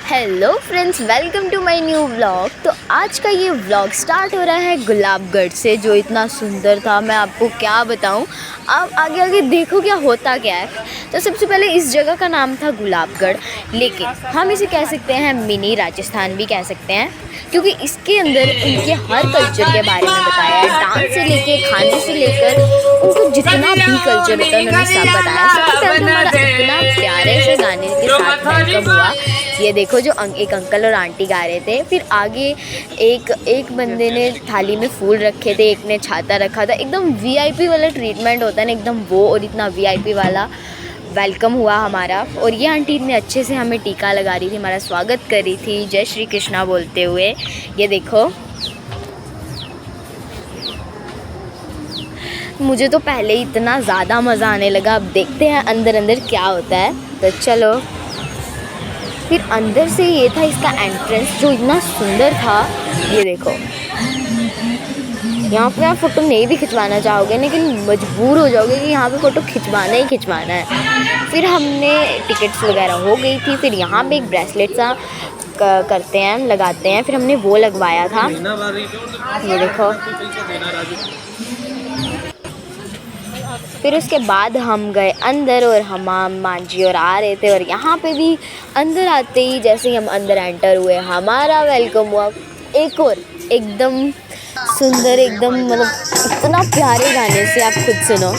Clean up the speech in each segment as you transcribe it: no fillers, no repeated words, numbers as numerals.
Hello friends, welcome to my new vlog. तो आज का ये व्लॉग स्टार्ट हो रहा है गुलाबगढ़ से, जो इतना सुंदर था। मैं आपको क्या बताऊं, आप आगे आगे देखो क्या होता क्या है। तो सबसे पहले इस जगह का नाम था गुलाबगढ़, लेकिन हम इसे कह सकते हैं मिनी राजस्थान भी कह सकते हैं, क्योंकि इसके अंदर उनके हर कल्चर के बारे में बताया है। डांस से लेके, खाने से लेकर, उनको जितना भी कल्चर होता है उन्होंने सब बताया। सबसे पहले तो हमारा इतना प्यारे से गाने के साथ वेलकम हुआ। ये देखो, जो एक अंकल और आंटी गा रहे थे, फिर आगे एक बंदे ने थाली में फूल रखे थे, एक ने छाता रखा था। एकदम वीआईपी वाला ट्रीटमेंट होता है ना, एकदम वो, और इतना वीआईपी वाला वेलकम हुआ हमारा। और ये आंटी इतने अच्छे से हमें टीका लगा रही थी, हमारा स्वागत कर रही थी जय श्री कृष्णा बोलते हुए। ये देखो, मुझे तो पहले ही इतना ज़्यादा मज़ा आने लगा। अब देखते हैं अंदर अंदर क्या होता है, तो चलो। फिर अंदर से ये था इसका एंट्रेंस, जो इतना सुंदर था। ये देखो, यहाँ पे आप फ़ोटो नहीं भी खिंचवाना चाहोगे, लेकिन मजबूर हो जाओगे कि यहाँ पे फ़ोटो खिंचवाना ही खिंचवाना है। फिर हमने टिकट्स वगैरह हो गई थी। फिर यहाँ पे एक ब्रेसलेट सा करते हैं, लगाते हैं, फिर हमने वो लगवाया था। ये देखो, फिर उसके बाद हम गए अंदर, और हमाम मांझी और आ रहे थे। और यहाँ पे भी अंदर आते ही, जैसे ही हम अंदर एंटर हुए, हमारा वेलकम हुआ एक और एकदम सुंदर, एकदम मतलब इतना प्यारे गाने से। आप खुद सुनो।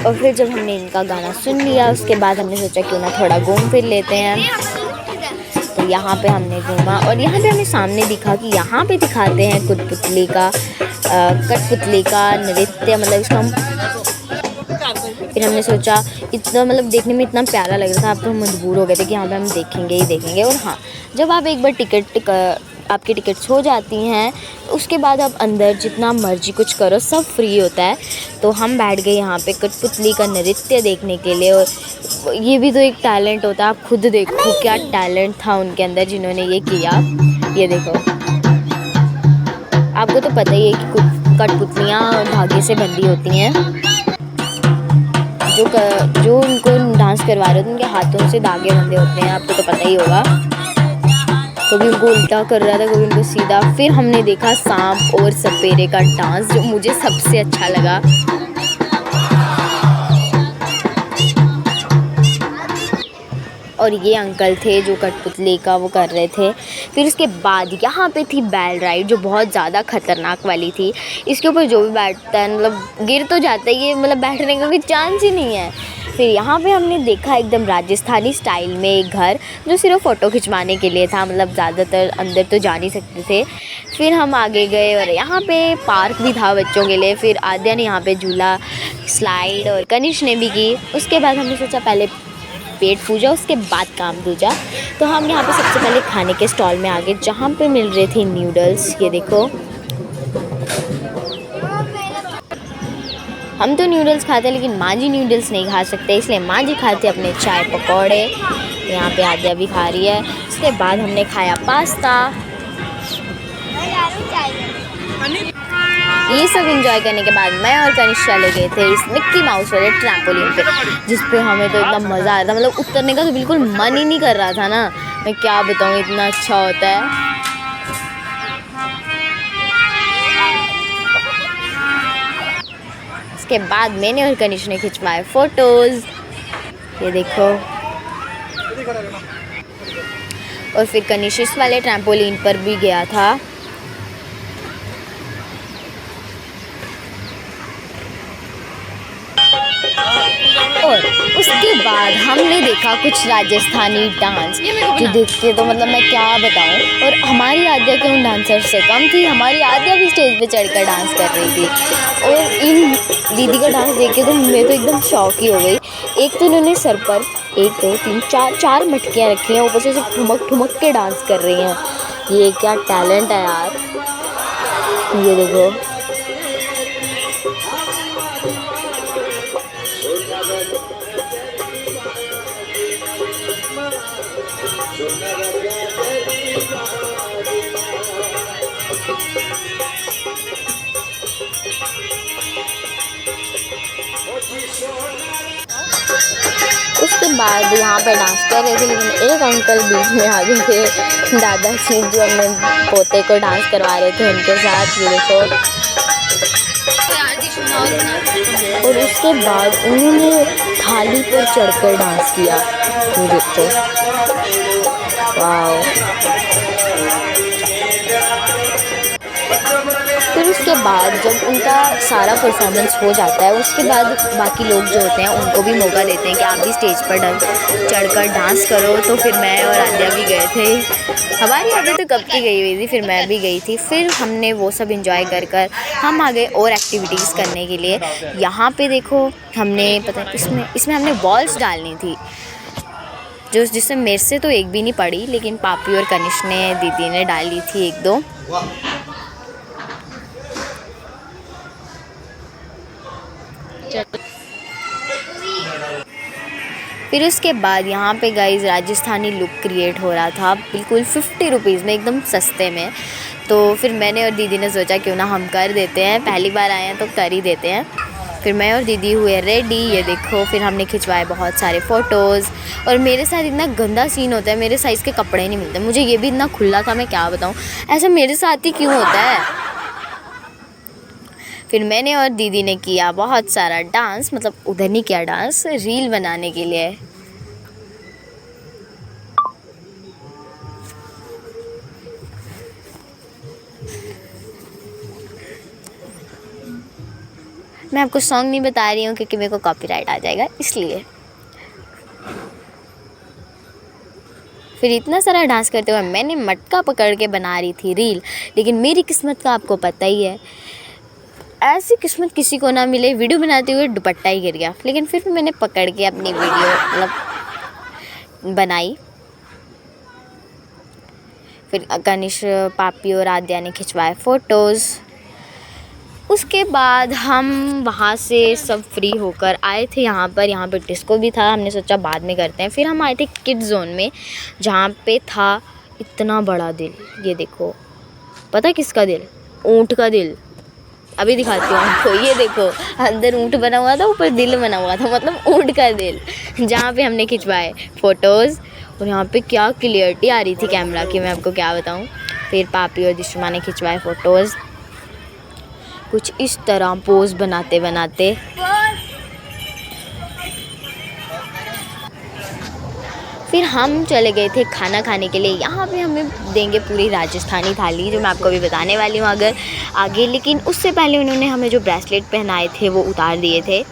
और फिर जब हमने इनका गाना सुन लिया, उसके बाद हमने सोचा क्यों ना थोड़ा घूम फिर लेते हैं। तो यहाँ पे हमने घूमा, और यहाँ पे हमें सामने दिखा कि यहाँ पे दिखाते हैं कठपुतली का नृत्य, मतलब इसको हम। फिर हमने सोचा, इतना मतलब देखने में इतना प्यारा लग रहा था, अब तो हम मजबूर हो गए थे कि यहाँ पे हम देखेंगे ही देखेंगे। और हाँ, जब आप एक बार आपकी टिकट्स हो जाती हैं, तो उसके बाद आप अंदर जितना मर्जी कुछ करो, सब फ्री होता है। तो हम बैठ गए यहाँ पे कठपुतली का नृत्य देखने के लिए। और ये भी तो एक टैलेंट होता है, आप खुद देखो क्या टैलेंट था उनके अंदर जिन्होंने ये किया। ये देखो, आपको तो पता ही है कि कठपुतलियाँ धागे से बंधी होती हैं। जो उनको डांस करवा रहे होते हैं, उनके हाथों से धागे बंधे होते हैं, आपको तो पता ही होगा। कभी उनको उल्टा कर रहा था, कभी उनको सीधा। फिर हमने देखा सांप और सपेरे का डांस, जो मुझे सबसे अच्छा लगा। और ये अंकल थे जो कठपुतली का वो कर रहे थे। फिर उसके बाद यहाँ पे थी बैल राइड, जो बहुत ज़्यादा खतरनाक वाली थी। इसके ऊपर जो भी बैठता है, मतलब गिर तो जाता है, ये मतलब बैठने का कोई चांस ही नहीं है। फिर यहाँ पे हमने देखा एकदम राजस्थानी स्टाइल में एक घर, जो सिर्फ फ़ोटो खिंचवाने के लिए था, मतलब ज़्यादातर अंदर तो जा नहीं सकते थे। फिर हम आगे गए, और यहाँ पे पार्क भी था बच्चों के लिए। फिर आद्या ने यहाँ पे झूला, स्लाइड, और कनिष्क ने भी की। उसके बाद हमने सोचा पहले पेट पूजा, उसके बाद काम दूजा। तो हम यहाँ पे सबसे पहले खाने के स्टॉल में आ गए, जहाँ पे मिल रहे थे नूडल्स। ये देखो, हम तो नूडल्स खाते हैं, लेकिन माँ जी नूडल्स नहीं खा सकते, इसलिए माँ जी खाते अपने चाय पकौड़े। यहाँ पे आद्या भी खा रही है। उसके बाद हमने खाया पास्ता। ये सब एंजॉय करने के बाद मैं और कनिष्क चले गए थे इस मिक्की माउस वाले ट्रैम्पोलिन पे, जिस पे हमें तो इतना मज़ा आया था। मतलब उतरने का तो बिल्कुल मन ही नहीं कर रहा था ना, मैं क्या बताऊँ, इतना अच्छा होता है। उसके बाद मैंने और कनिष्क ने खिंचवाए फ़ोटोज़। ये देखो, और फिर कनिष्क इस वाले ट्रैम्पोलिन पर भी गया था। और उसके बाद हमने देखा कुछ राजस्थानी डांस, जो देख के तो मतलब मैं क्या बताऊं। और हमारी आद्या क्यों डांसर से कम थी, हमारी आद्या भी स्टेज पे चढ़कर डांस कर रही थी। और इन दीदी का डांस देख के तो मैं तो एकदम शौक ही हो गई। एक तो उन्होंने सर पर 1 2 3 4 मटकियाँ रखी हैं, ऊपर से ठुमक ठुमक के डांस कर रही हैं। ये क्या टैलेंट है यार। ये देखो, उसके बाद यहाँ पे डांस कर रहे थे, लेकिन एक अंकल बीच में आ गए थे, दादाजी जो अपने पोते को डांस करवा रहे थे उनके साथ। ये देखो। और उसके बाद उन्होंने थाली पर चढ़कर डांस किया। ये देखो, वाह। फिर उसके बाद जब उनका सारा परफॉर्मेंस हो जाता है, उसके बाद बाकी लोग जो होते हैं उनको भी मौका देते हैं कि आप भी स्टेज पर चढ़कर डांस करो। तो फिर मैं और आद्या भी गए थे। हमारी आद्या तो कब की गई हुई थी, फिर मैं भी गई थी। फिर हमने वो सब इंजॉय कर हम आ गए और एक्टिविटीज़ करने के लिए। यहाँ पे देखो, हमने पता इसमें हमने बॉल्स डालनी थी, जिससे मेरे से तो एक भी नहीं पड़ी, लेकिन पापी और कनिष्क ने, दीदी ने डाली थी 1-2। फिर उसके बाद यहाँ पे गाइस राजस्थानी लुक क्रिएट हो रहा था, बिल्कुल 50 रुपीज़ में, एकदम सस्ते में। तो फिर मैंने और दीदी ने सोचा क्यों ना हम कर देते हैं, पहली बार आए हैं तो कर ही देते हैं। फिर मैं और दीदी हुए रेडी, ये देखो। फिर हमने खिंचवाए बहुत सारे फ़ोटोज़। और मेरे साथ इतना गंदा सीन होता है, मेरे साइज़ के कपड़े नहीं मिलते मुझे। ये भी इतना खुला था, मैं क्या बताऊँ, ऐसा मेरे साथ ही क्यों होता है। फिर मैंने और दीदी ने किया बहुत सारा डांस, मतलब उधर नहीं किया डांस, रील बनाने के लिए। मैं आपको सॉन्ग नहीं बता रही हूँ क्योंकि मेरे को कॉपीराइट आ जाएगा, इसलिए। फिर इतना सारा डांस करते हुए मैंने मटका पकड़ के बना रही थी रील, लेकिन मेरी किस्मत का आपको पता ही है, ऐसी किस्मत किसी को ना मिले, वीडियो बनाते हुए दुपट्टा ही गिर गया। लेकिन फिर भी मैंने पकड़ के अपनी वीडियो मतलब बनाई। फिर कनिष्क, पापी और आद्या ने खिंचवाए फ़ोटोज़। उसके बाद हम वहाँ से सब फ्री होकर आए थे यहाँ पर डिस्को भी था, हमने सोचा बाद में करते हैं। फिर हम आए थे किड्स जोन में, जहाँ पे था इतना बड़ा दिल। ये देखो, पता किसका दिल? ऊँट का दिल। अभी दिखाती हूँ आपको। ये देखो, अंदर ऊँट बना हुआ था, ऊपर दिल बना हुआ था, मतलब ऊँट का दिल, जहाँ पे हमने खिंचवाए फ़ोटोज़। और यहाँ पे क्या क्लियरिटी आ रही थी कैमरा की, मैं आपको क्या बताऊँ। फिर पापी और दिशुमा ने खिंचवाए फ़ोटोज़, कुछ इस तरह पोज़ बनाते बनाते। फिर हम चले गए थे खाना खाने के लिए। यहाँ पे हमें देंगे पूरी राजस्थानी थाली, जो मैं आपको अभी बताने वाली हूँ अगर आगे। लेकिन उससे पहले उन्होंने हमें जो ब्रेसलेट पहनाए थे वो उतार दिए थे।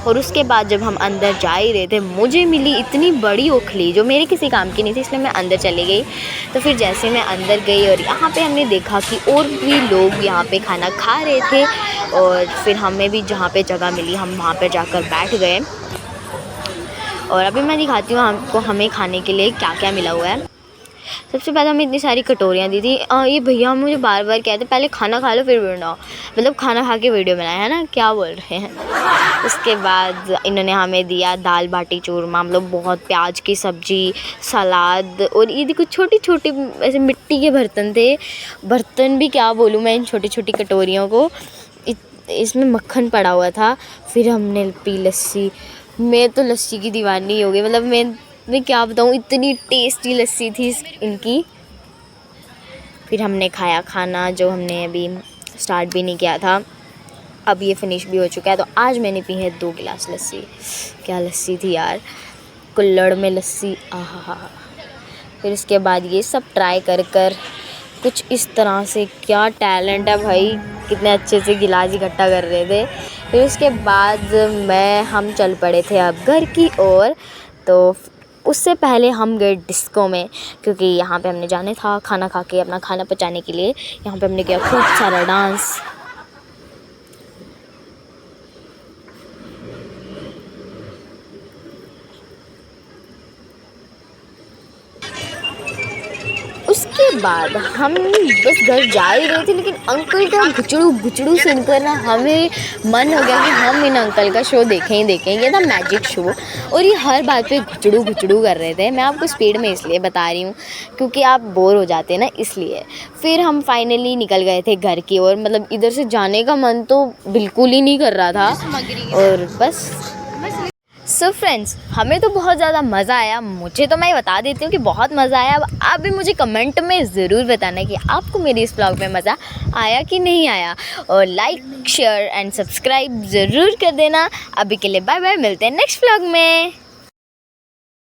और उसके बाद जब हम अंदर जा ही रहे थे, मुझे मिली इतनी बड़ी ओखली जो मेरे किसी काम की नहीं थी, इसलिए मैं अंदर चली गई। तो फिर जैसे मैं अंदर गई और यहाँ पे हमने देखा कि और भी लोग यहाँ पे खाना खा रहे थे। और फिर हमें भी जहाँ पे जगह मिली हम वहाँ पर जाकर बैठ गए। और अभी मैं दिखाती हूँ आपको हमें खाने के लिए क्या क्या मिला हुआ है। सबसे पहले हमें इतनी सारी कटोरियाँ दी थी। ये भैया मुझे बार बार कहते पहले खाना खा लो फिर वीडियो बनाओ, मतलब खाना खा के वीडियो बनाया है ना, क्या बोल रहे हैं। उसके बाद इन्होंने हमें दिया दाल बाटी चूरमा, मतलब बहुत प्याज की सब्ज़ी, सलाद। और ये देखो छोटी छोटी ऐसे मिट्टी के बर्तन थे, बर्तन भी क्या बोलूँ मैं इन छोटी छोटी कटोरियों को। इसमें मक्खन पड़ा हुआ था। फिर हमने पी लस्सी। मैं तो लस्सी की दीवानी हो गई, मतलब मैं क्या बताऊँ, इतनी टेस्टी लस्सी थी इनकी। फिर हमने खाया खाना, जो हमने अभी स्टार्ट भी नहीं किया था, अब ये फिनिश भी हो चुका है। तो आज मैंने पी है 2 गिलास लस्सी। क्या लस्सी थी यार, कुल्हड़ में लस्सी, आहा। फिर उसके बाद ये सब ट्राई कर कुछ इस तरह से, क्या टैलेंट है भाई, कितने अच्छे से गिलास इकट्ठा कर रहे थे। फिर उसके बाद हम चल पड़े थे अब घर की ओर। तो उससे पहले हम गए डिस्को में, क्योंकि यहाँ पे हमने जाने था खाना खा के अपना खाना पचाने के लिए। यहाँ पे हमने किया खूब सारा डांस। उसके बाद हम बस घर जा ही रहे थे, लेकिन अंकल का गुचड़ू सुनकर ना हमें मन हो गया कि हम इन अंकल का शो देखें ही देखें। ये था मैजिक शो, और ये हर बात पे गुचड़ू कर रहे थे। मैं आपको स्पीड में इसलिए बता रही हूँ क्योंकि आप बोर हो जाते हैं ना, इसलिए। फिर हम फाइनली निकल गए थे घर की ओर। मतलब इधर से जाने का मन तो बिल्कुल ही नहीं कर रहा था और बस। सो फ्रेंड्स, हमें तो बहुत ज़्यादा मज़ा आया। मुझे तो मैं बता देती हूँ कि बहुत मज़ा आया। अब आप भी मुझे कमेंट में ज़रूर बताना कि आपको मेरी इस व्लॉग में मज़ा आया कि नहीं आया, और लाइक शेयर एंड सब्सक्राइब ज़रूर कर देना। अभी के लिए बाय बाय, मिलते हैं नेक्स्ट व्लॉग में।